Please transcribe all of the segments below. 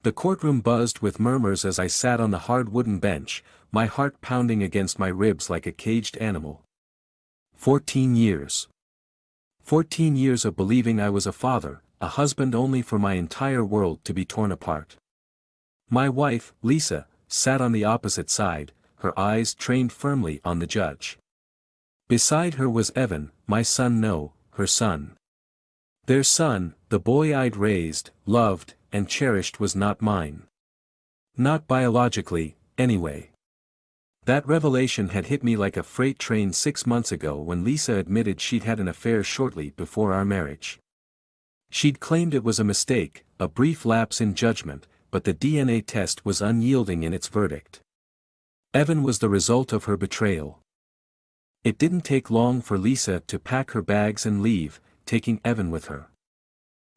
The courtroom buzzed with murmurs as I sat on the hard wooden bench, my heart pounding against my ribs like a caged animal. 14 years. 14 years of believing I was a father, a husband, only for my entire world to be torn apart. My wife, Lisa, sat on the opposite side, her eyes trained firmly on the judge. Beside her was Evan, my son. No, her son. Their son, the boy I'd raised, loved, and cherished, was not mine. Not biologically, anyway. That revelation had hit me like a freight train 6 months ago when Lisa admitted she'd had an affair shortly before our marriage. She'd claimed it was a mistake, a brief lapse in judgment, but the DNA test was unyielding in its verdict. Evan was the result of her betrayal. It didn't take long for Lisa to pack her bags and leave, taking Evan with her.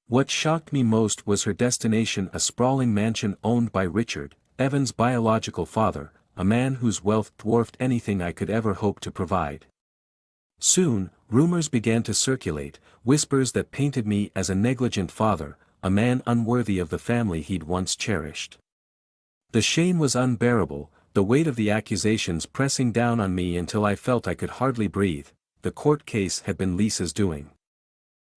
What shocked me most was her destination: a sprawling mansion owned by Richard, Evan's biological father, a man whose wealth dwarfed anything I could ever hope to provide. Soon, rumors began to circulate, whispers that painted me as a negligent father, a man unworthy of the family he'd once cherished. The shame was unbearable, the weight of the accusations pressing down on me until I felt I could hardly breathe. The court case had been Lisa's doing.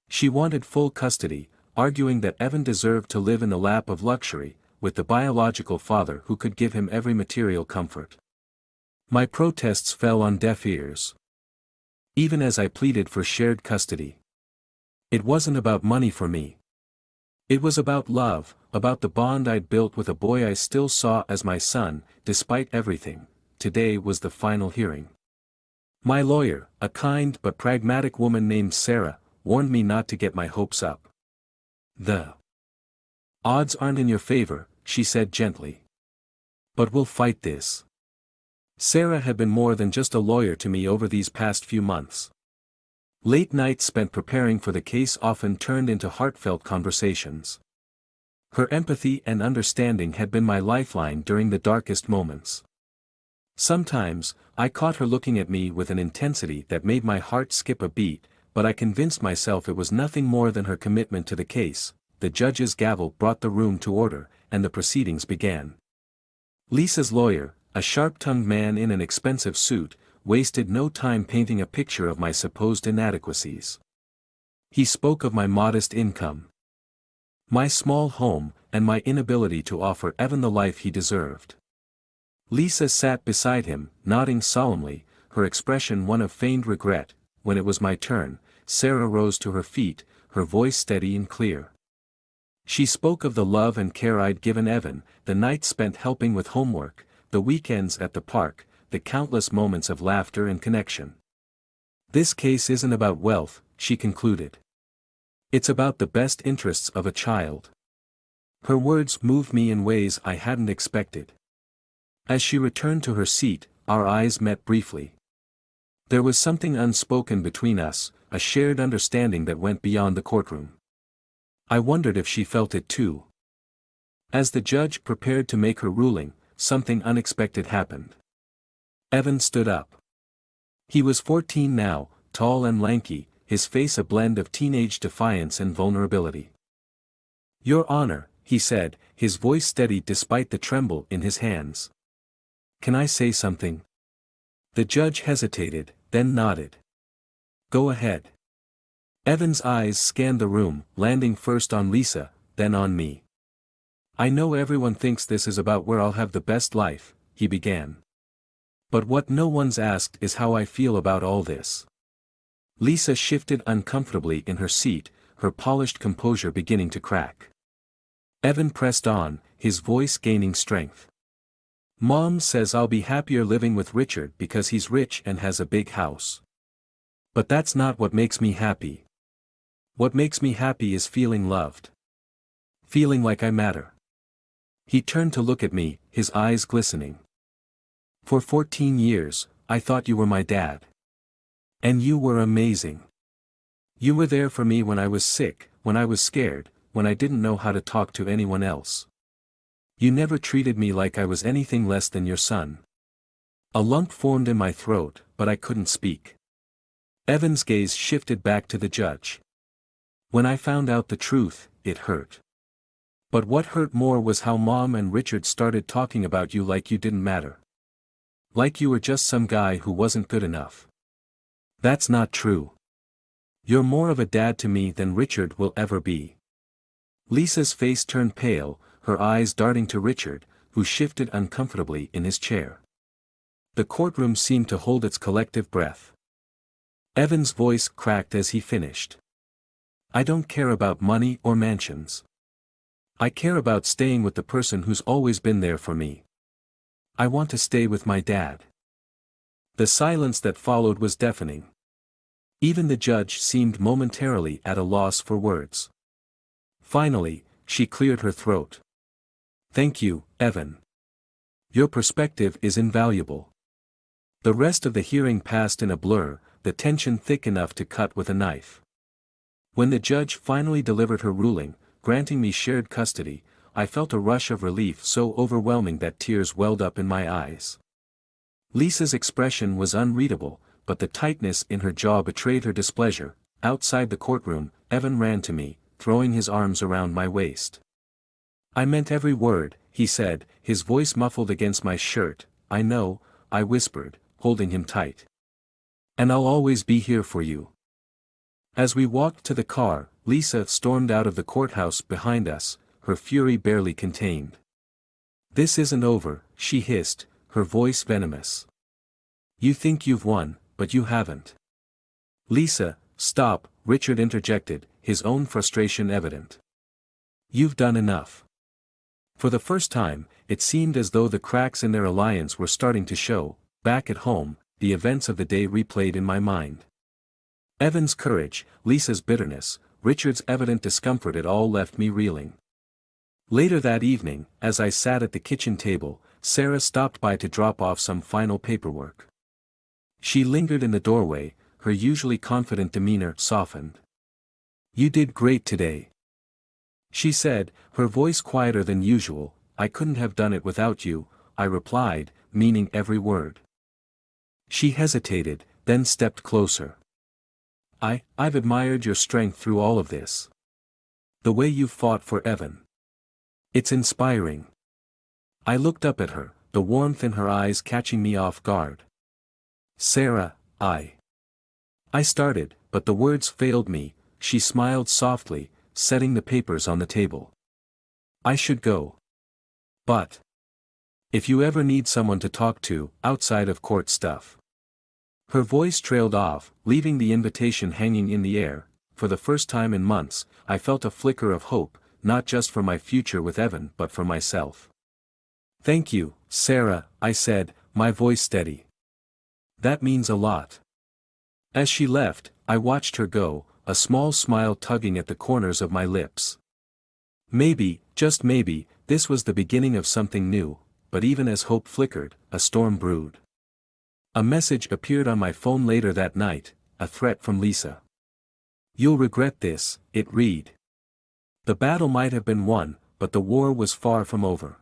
She wanted full custody, arguing that Evan deserved to live in the lap of luxury, with the biological father who could give him every material comfort. My protests fell on deaf ears. Even as I pleaded for shared custody. It wasn't about money for me. It was about love, about the bond I'd built with a boy I still saw as my son, despite everything. Today was the final hearing. My lawyer, a kind but pragmatic woman named Sarah, warned me not to get my hopes up. The odds aren't in your favor, she said gently. But we'll fight this. Sarah had been more than just a lawyer to me over these past few months. Late nights spent preparing for the case often turned into heartfelt conversations. Her empathy and understanding had been my lifeline during the darkest moments. Sometimes, I caught her looking at me with an intensity that made my heart skip a beat, but I convinced myself it was nothing more than her commitment to the case. The judge's gavel brought the room to order, and the proceedings began. Lisa's lawyer, a sharp-tongued man in an expensive suit, wasted no time painting a picture of my supposed inadequacies. He spoke of my modest income, my small home, and my inability to offer Evan the life he deserved. Lisa sat beside him, nodding solemnly, her expression one of feigned regret. When it was my turn, Sarah rose to her feet, her voice steady and clear. She spoke of the love and care I'd given Evan, the nights spent helping with homework, the weekends at the park, the countless moments of laughter and connection. This case isn't about wealth, she concluded. It's about the best interests of a child. Her words moved me in ways I hadn't expected. As she returned to her seat, our eyes met briefly. There was something unspoken between us, a shared understanding that went beyond the courtroom. I wondered if she felt it too. As the judge prepared to make her ruling, something unexpected happened. Evan stood up. He was 14 now, tall and lanky, his face a blend of teenage defiance and vulnerability. "Your Honor," he said, his voice steady despite the tremble in his hands. "Can I say something?" The judge hesitated, then nodded. "Go ahead." Evan's eyes scanned the room, landing first on Lisa, then on me. "I know everyone thinks this is about where I'll have the best life," he began. "But what no one's asked is how I feel about all this." Lisa shifted uncomfortably in her seat, her polished composure beginning to crack. Evan pressed on, his voice gaining strength. "Mom says I'll be happier living with Richard because he's rich and has a big house. But that's not what makes me happy. What makes me happy is feeling loved. Feeling like I matter." He turned to look at me, his eyes glistening. "For 14 years, I thought you were my dad. And you were amazing. You were there for me when I was sick, when I was scared, when I didn't know how to talk to anyone else. You never treated me like I was anything less than your son." A lump formed in my throat, but I couldn't speak. Evan's gaze shifted back to the judge. "When I found out the truth, it hurt. But what hurt more was how Mom and Richard started talking about you like you didn't matter. Like you were just some guy who wasn't good enough. That's not true. You're more of a dad to me than Richard will ever be. Lisa's face turned pale, her eyes darting to Richard, who shifted uncomfortably in his chair. The courtroom seemed to hold its collective breath. Evan's voice cracked as he finished. I don't care about money or mansions. I care about staying with the person who's always been there for me. I want to stay with my dad. The silence that followed was deafening. Even the judge seemed momentarily at a loss for words. Finally, she cleared her throat. Thank you, Evan. Your perspective is invaluable. The rest of the hearing passed in a blur, the tension thick enough to cut with a knife. When the judge finally delivered her ruling, granting me shared custody, I felt a rush of relief so overwhelming that tears welled up in my eyes. Lisa's expression was unreadable, but the tightness in her jaw betrayed her displeasure. Outside the courtroom, Evan ran to me, throwing his arms around my waist. I meant every word, he said, his voice muffled against my shirt. I know, I whispered, holding him tight. And I'll always be here for you. As we walked to the car, Lisa stormed out of the courthouse behind us, her fury barely contained. This isn't over, she hissed, her voice venomous. You think you've won, but you haven't. Lisa, stop, Richard interjected, his own frustration evident. You've done enough. For the first time, it seemed as though the cracks in their alliance were starting to show. Back at home, the events of the day replayed in my mind. Evan's courage, Lisa's bitterness, Richard's evident discomfort, it all left me reeling. Later that evening, as I sat at the kitchen table, Sarah stopped by to drop off some final paperwork. She lingered in the doorway, her usually confident demeanor softened. You did great today, she said, her voice quieter than usual. I couldn't have done it without you, I replied, meaning every word. She hesitated, then stepped closer. I've admired your strength through all of this. The way you've fought for Evan. It's inspiring. I looked up at her, the warmth in her eyes catching me off guard. Sarah, I started, but the words failed me. She smiled softly, setting the papers on the table. I should go. But if you ever need someone to talk to, outside of court stuff. Her voice trailed off, leaving the invitation hanging in the air. For the first time in months, I felt a flicker of hope, not just for my future with Evan but for myself. Thank you, Sarah, I said, my voice steady. That means a lot. As she left, I watched her go, a small smile tugging at the corners of my lips. Maybe, just maybe, this was the beginning of something new, but even as hope flickered, a storm brewed. A message appeared on my phone later that night, a threat from Lisa. You'll regret this, it read. The battle might have been won, but the war was far from over.